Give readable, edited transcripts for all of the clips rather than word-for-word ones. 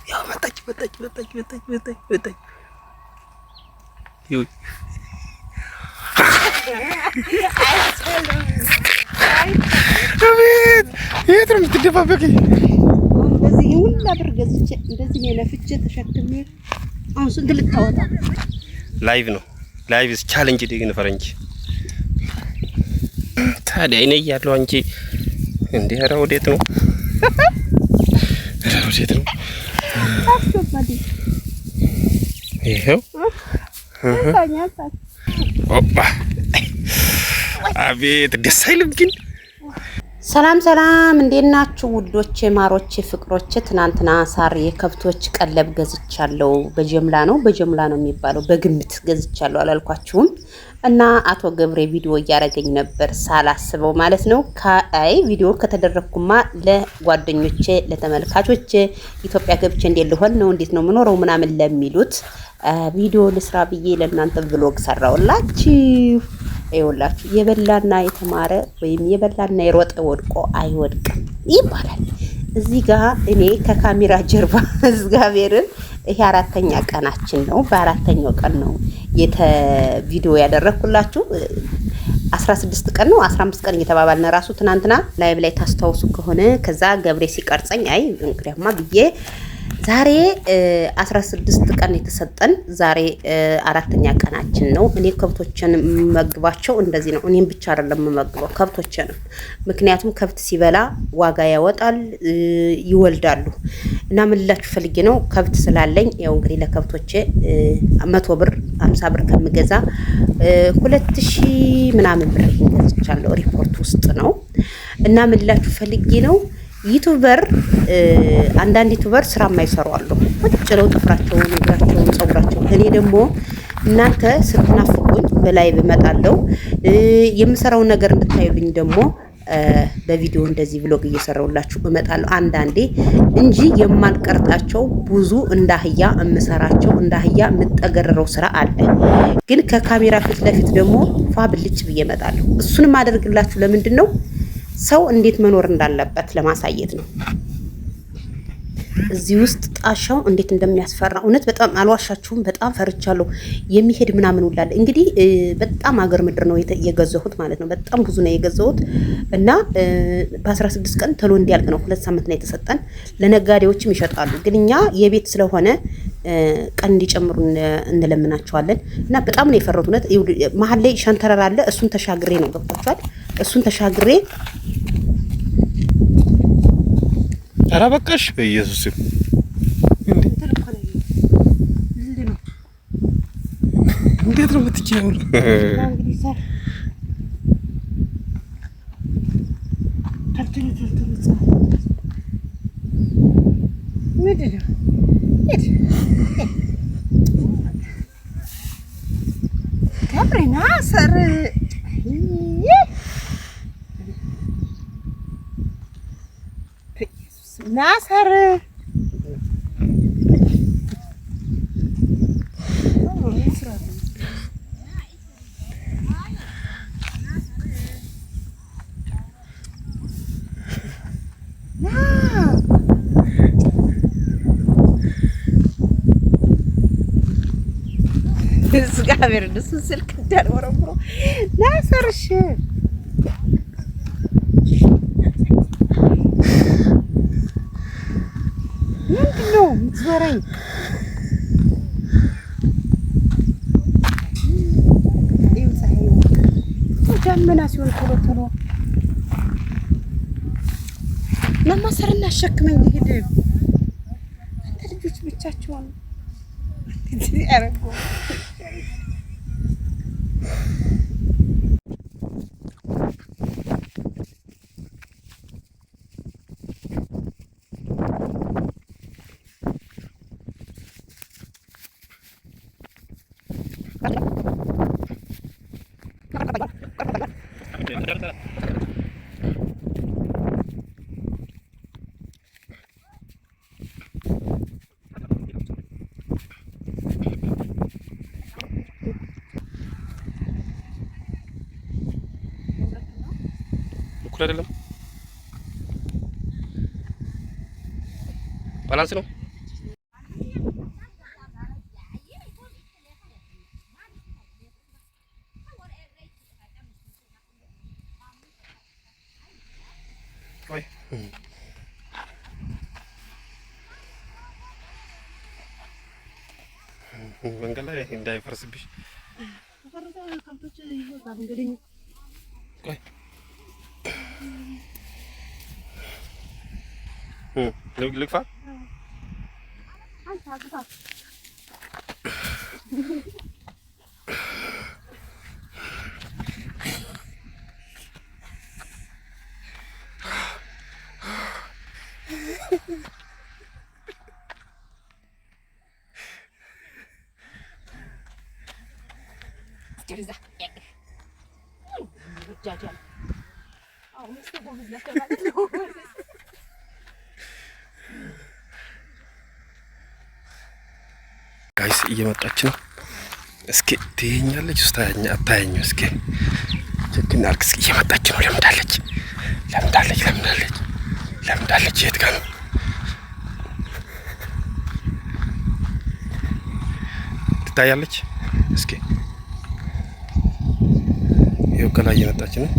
ያው መጣች። ይሁን አቤት የት ነው የምትደባበቂኝ? እንደዚህ ሁላ ብር ገዝቼ እንደዚህ ነው ለፍቼ ተሸክሜ አሁን ስንት ልታወጣ? ላይቭ ነው ላይቭ ቻሌንጅ ዲግን ፈረንጅ ታዲያ እኔ እያለሁ አንቺ እንዴ? ኧረ ወዴት ነው? ኧረ ወዴት ነው? ይሄው ኦባ አቤት ደስ አይልም ግን። ሰላም እንዴት ናችሁ ውዶቼ፣ ማሮቼ፣ ፍቅሮቼ? ትናንትና ሳር የከብቶች ቀለብ ገዝቻለሁ። በጀምላ ነው የሚባለው፣ በግምት ገዝቻለሁ አላልኳችሁም? እና አቶ ገብሬ ቪዲዮ እያረገኝ ነበር ሳላስበው ማለት ነው። ቪዲዮ ከተደረኩማ ለጓደኞቼ ለተመልካቾቼ ኢትዮጵያ ገብቼ እንዴት ልሆን ነው እንዴት ነው ምኖረው ምናምን ለሚሉት ቪዲዮ ልስራ ብዬ ለእናንተ ብሎግ ሰራውላችሁ። ይኸውላችሁ የበላና የተማረ ወይም የበላና የሮጠ ወድቆ አይወድቅም ይባላል። እዚህ ጋር እኔ ከካሜራ ጀርባ እግዚአብሔርን ይሄ አራተኛ ቀናችን ነው። በአራተኛው ቀን ነው ቪዲዮ ያደረኩላችሁ። 16 ቀን ነው 15 ቀን እየተባባልን ራሱ ትናንትና ላይቭ ላይ ታስታውሱ ከሆነ ከዛ ገብሬ ሲቀርጸኝ አይ እንግዲያማ ብዬ ዛሬ 16 ቀን የተሰጠን ዛሬ አራተኛ ቀናችን ነው። እኔ ከብቶችን መግባቸው እንደዚህ ነው። እኔም ብቻ አይደለም መግባው ከብቶችንም፣ ምክንያቱም ከብት ሲበላ ዋጋ ያወጣል ይወልዳሉ። እና ምን ልላችሁ ፈልጌ ነው ከብት ስላለኝ ያው እንግዲህ ለከብቶቼ 100 ብር 50 ብር ከምገዛ 2000 ምናምን ብር ገዝቻለሁ። ሪፖርት ውስጥ ነው። እና ምን ልላችሁ ፈልጌ ነው ዩቲዩበር አንዳንድ ዩቲዩበር ስራ የማይሰሩ አሉ። ወጭለው ጥፍራቸውን፣ እግራቸውን፣ ጸጉራቸውን። እኔ ደግሞ እናንተ ስትናፍቁኝ በላይ እመጣለሁ። የምሰራውን ነገር እንድታዩልኝ ደግሞ በቪዲዮ እንደዚህ ብሎግ እየሰራውላችሁ እመጣለሁ አንዳንዴ እንጂ የማልቀርጣቸው ብዙ እንዳህያ እምሰራቸው እንዳህያ የምጠገረረው ስራ አለ። ግን ከካሜራ ፊት ለፊት ደግሞ ፋብልጭ ብዬ እመጣለሁ። እሱንም አደርግላችሁ ለምንድን ነው? ሰው እንዴት መኖር እንዳለበት ለማሳየት ነው። እዚህ ውስጥ ጣሻው እንዴት እንደሚያስፈራ እውነት በጣም አልዋሻችሁም። በጣም ፈርቻለሁ። የሚሄድ ምናምን ውላለ እንግዲህ በጣም አገር ምድር ነው የገዛሁት ማለት ነው። በጣም ብዙ ነው የገዛሁት እና በ16 ቀን ተሎ እንዲያልቅ ነው 2 ሳምንት ነው የተሰጠን። ለነጋዴዎችም ይሸጣሉ። ግን እኛ የቤት ስለሆነ ቀን እንዲጨምሩ እንለምናቸዋለን። እና በጣም ነው የፈረቱት እውነት። መሀል ላይ ሸንተረር አለ። እሱን ተሻግሬ ነው ገብቷል። እሱን ተሻግሬ ኧረ በቃሽ በኢየሱስ እንዴት ነው የምትችይው? ገብሬና ሰር ናሰር እግዚአብሔር ደስ ስልክ እንዳልወረብሮ ናሰርሽ ምንድነው ምትዞረኝ? ዳመና ሲሆን ቶሎ ለማሰርና አሸክመኝ ልሄድ። አንተ ልጆች ብቻቸውን ያረጉ እኩል አይደለም። ባላንስ ነው። መንገድ ላይ እንዳይፈርስብሽ ልግፋ ጋይስ እየመጣች ነው። እስኪ ትይኛለች ውስጥ አታየኝ። እስኪ ጀግና አርክ። እስኪ እየመጣች ነው። ለምዳለች። የት ጋር ነው? ትታያለች። እስኪ ይኸው ከላይ እየመጣች ነው።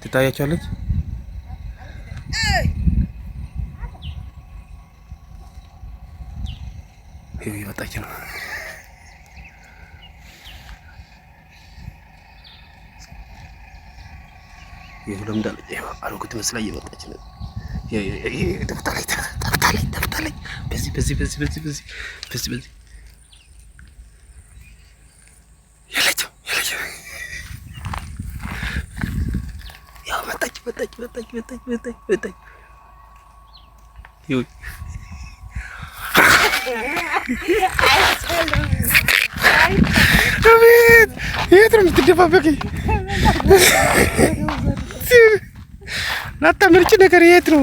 ትታያቸዋለች። ይኸው እየመጣች ነው። ይኸው ለምዳለች። ይኸው አሮጊት መስላ እየመጣች ነው። ጠፍታለች። በዚህ የለችም። ያው መጣች። ይኸው አቤት! የት ነው የምትደባበቂኝ? ላታመልጭ ነገር የት ነው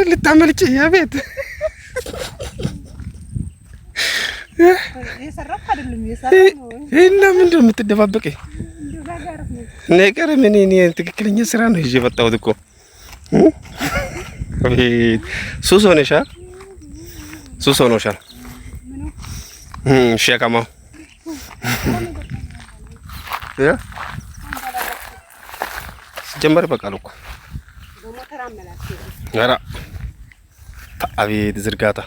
ልታመልጭ? አቤት! እና ምንድን ነው የምትደባበቂኝ? ነገር ምን? እኔ ትክክለኛ ስራ ነው ይዤ የመጣሁት እኮ። አቤት! ሱስ ሆነሻል። ሸከማው ሲጀመር በቃል እኮ ኧረ አቤት ዝርጋታ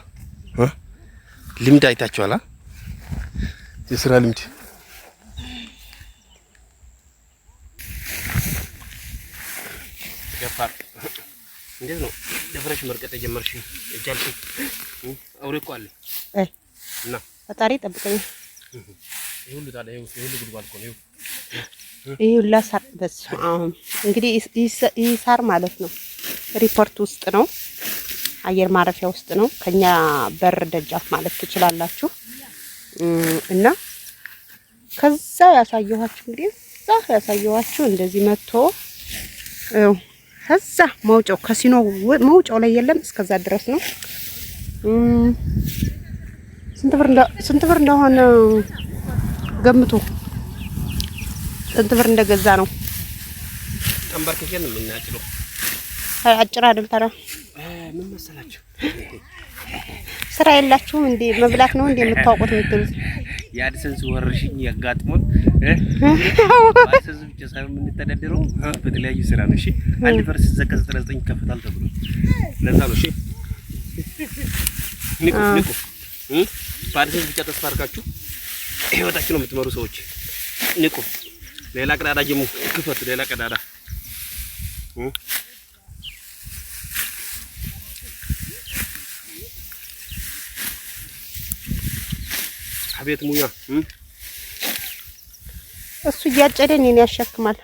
ልምድ አይታችኋል። የስራ ልምድ ገፋር እንዴት ነው ደፍረሽ መርቀጥ የጀመርሽ? እጃልሽ አውሬ እኮ አለ እና ፈጣሪ ጠብቀኝ። ይሄ ሁሉ ታዲያ ይሄ ሁሉ ጉድጓድ እኮ ነው። ይሄ ሁሉ ሳር እንግዲህ ይሄ ሳር ማለት ነው ሪፖርት ውስጥ ነው፣ አየር ማረፊያ ውስጥ ነው። ከኛ በር ደጃፍ ማለት ትችላላችሁ። እና ከዛ ያሳየኋችሁ እንግዲህ እዛ ያሳየኋችሁ እንደዚህ መጥቶ ከዛ መውጫው ከሲኖ መውጫው ላይ የለም እስከዛ ድረስ ነው። ስንት ብር እንደሆነ ገምቱ። ስንት ብር እንደገዛ ነው? ተንበርክከን ነው የምናጭለው። አጭር አይደል? ታዲያ ምን መሰላችሁ? ስራ የላችሁም እንዴ? መብላት ነው እንዴ የምታውቁት የምትሉት? የአድሰንስ ወረርሽኝ ያጋጥሞን አድሰንስ ብቻ ሳይሆን የምንተዳደረው በተለያዩ ስራ ነው። እሺ አንድ ፈርስ ዘቀዝ 99 ይከፈታል ተብሎ ለዛ ነው። እሺ ንቁ በአድሰንስ ብቻ ተስፋ አድርጋችሁ ህይወታችሁ ነው የምትመሩ ሰዎች ንቁ። ሌላ ቀዳዳ ጀሙ ክፈቱ። ሌላ ቀዳዳ አቤት ሙያ እሱ እያጨደ እኔን ያሸክማል።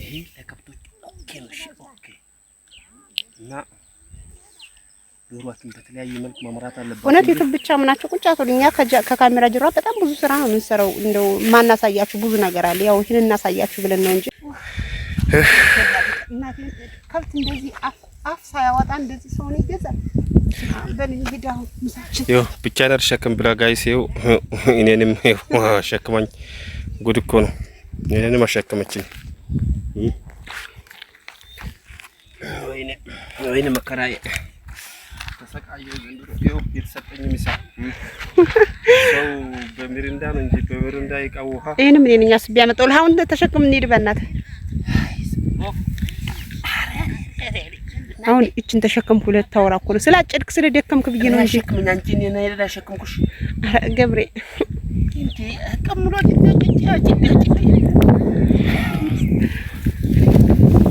ይሄ ለከብቶች ኦኬ ነው። እሺ ኦኬ። እና ዶሮአችን በተለያየ መልኩ መምራት አለበት። እውነት ዩቲዩብ ብቻ ምናችሁ ቁጭ አትሉኛ? ከካሜራ ጀርባ በጣም ብዙ ስራ ነው የምንሰራው። እንደው ማናሳያችሁ ብዙ ነገር አለ። ያው ይሄን እናሳያችሁ ብለን ነው እንጂ እናቴ ከብት እንደዚህ አፍ ሳያወጣ እንደዚህ ሰው ነው ይገዛል። በልንግዳው ምሳችን ይኸው ብቻ ሸክም ብላ ጋይስ ይኸው እኔንም አሸክማኝ። ጉድ እኮ ነው። እኔንም አሸከመችኝ። ወይኔ መከራዬ ተሰቃየሁ ዘንድሮ። ይኸው የተሰጠኝ ምሳ ሰው በሚሪንዳ ነው እንጂ በሚሪንዳ ዕቃ ውሃ ይሄንም እኔ ነኝ አስቤ ያመጣሁልህ። አሁን ተሸክም እንሂድ በእናትህ። አሁን እቺን ተሸከምኩ። ሁለት አወራ እኮ ነው ስላጨድክ ስለደከምክ ብዬ ነው እንጂ ሸክምኛ አንቺ እኔ ነኝ ሸክምኩሽ። ኧረ ገብሬ እንዴ አቀምሏት ይደጭ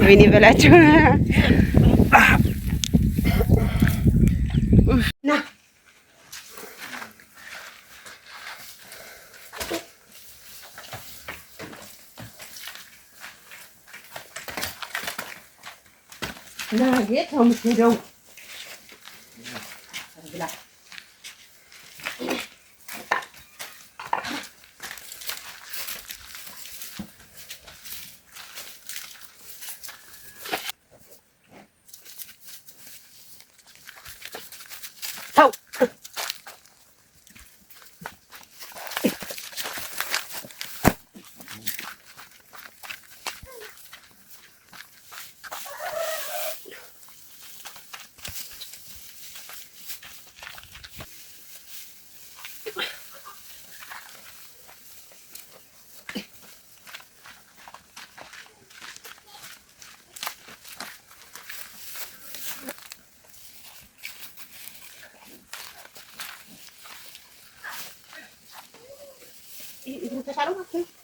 ወይኔ በላቸው ና ና የት ነው የምትሄደው? Itu salah